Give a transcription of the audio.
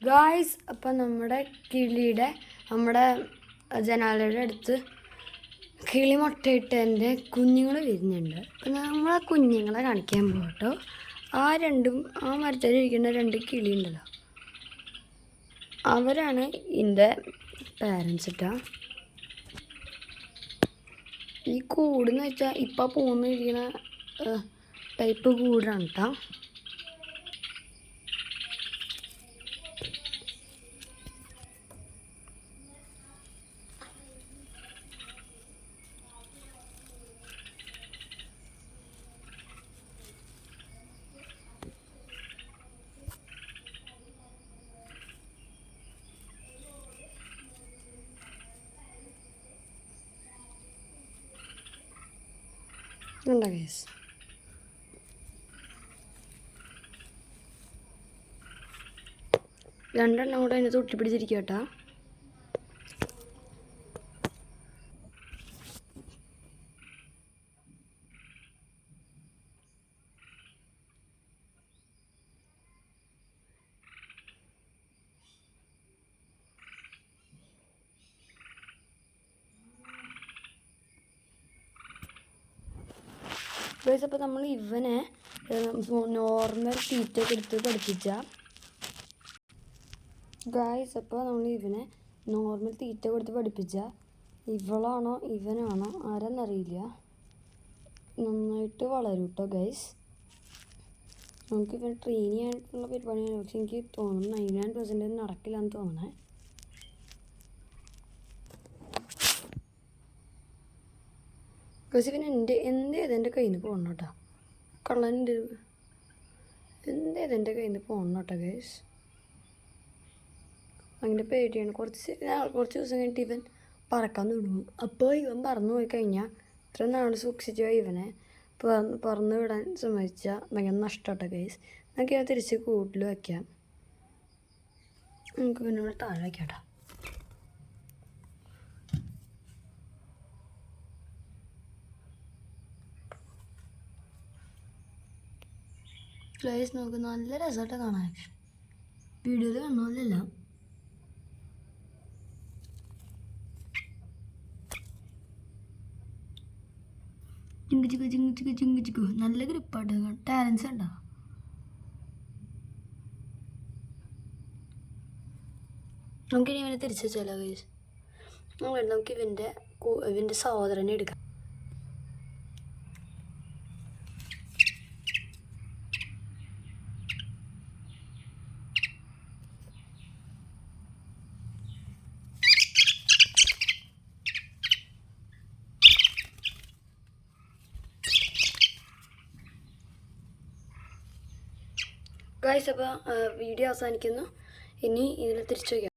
Guys, അപ്പം നമ്മുടെ ജനാലയുടെ അടുത്ത് കിളി മുട്ടയിട്ടതിൻ്റെ കുഞ്ഞുങ്ങൾ വരുന്നുണ്ട്. അപ്പം നമ്മൾ ആ കുഞ്ഞുങ്ങളെ കാണിക്കാൻ പോകട്ടോ. ആ മരത്തിലിരിക്കുന്ന 2 കിളി ഉണ്ടല്ലോ, അവരാണ് എൻ്റെ പാരൻസ് ഇട്ടാ. ഈ കൂടെന്ന് വെച്ചാൽ ഇപ്പം പോന്നിരിക്കുന്ന ടൈപ്പ് കൂടാണ് കേട്ടോ. ഉണ്ടോ ഗൈസ്? രണ്ടെണ്ണം കൂടെ അതിന് തൊട്ടി പിടിച്ചിരിക്കുക കേട്ടോ. ഗൈസ്, അപ്പോൾ നമ്മൾ ഇവനെ നോർമൽ തീറ്റയൊക്കെ എടുത്ത് പഠിപ്പിച്ച ഇവളാണോ ഇവനാണോ ആരെന്നറിയില്ല, നന്നായിട്ട് വളരും കേട്ടോ ഗൈസ്. നമുക്ക് ഇവൻ ട്രെയിൻ ചെയ്യാനുള്ള പരിപാടിയാണ്. പക്ഷെ എനിക്ക് തോന്നുന്നു 99% നടക്കില്ല എന്ന് തോന്നണേ. ഗൈസ്, ഇവൻ എൻ്റെ കയ്യിൽ നിന്ന് പോകണം കേട്ടോ. കള്ളൻ്റെ എൻ്റെ കയ്യിൽ നിന്ന് പോകണം കേട്ടോ ഗൈസ്. അങ്ങനെ പേടിയാണ്. കുറച്ച് ദിവസം കഴിഞ്ഞിട്ട് ഇവൻ പറക്കാൻ തുടങ്ങും. അപ്പോൾ ഇവൻ പറന്നു പോയി കഴിഞ്ഞാൽ ഇത്ര നാൾ സൂക്ഷിച്ച ഇവനെ പറന്ന് വിടാൻ സമ്മതിച്ചാൽ ഭയങ്കര നഷ്ടമാട്ടോ ഗൈസ്. നമുക്ക് ഇവ തിരിച്ച് കൂട്ടിൽ വയ്ക്കാം. നമുക്ക് പിന്നെ ഇവിടെ താഴെ വയ്ക്കാം കേട്ടോ. ഗൈസ്, നമുക്ക് നല്ല രസമായിട്ട് കാണാൻ. വീഡിയോയിൽ കാണുന്നില്ല. ചിങ്കു നല്ല ഗ്രിപ്പായിട്ട് ടാലൻസ് ഉണ്ടോ? നമുക്കിനി ഇവനെ തിരിച്ചു വെച്ചാലോ ഗൈസ്? നമുക്ക് ഇവൻ്റെ സഹോദരനെ എടുക്കാം. ഗൈസ്, അപ്പോൾ വീഡിയോ അവസാനിക്കുന്നു. ഇനി ഇതിൽ തിരിച്ചു വയ്ക്കാം.